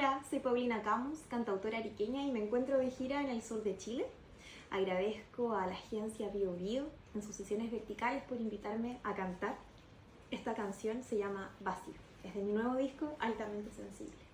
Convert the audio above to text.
Hola, soy Paulina Camus, cantautora ariqueña y me encuentro de gira en el sur de Chile. Agradezco a la agencia Bio Bio en sus sesiones verticales por invitarme a cantar. Esta canción se llama Vacío, es de mi nuevo disco Altamente Sensible.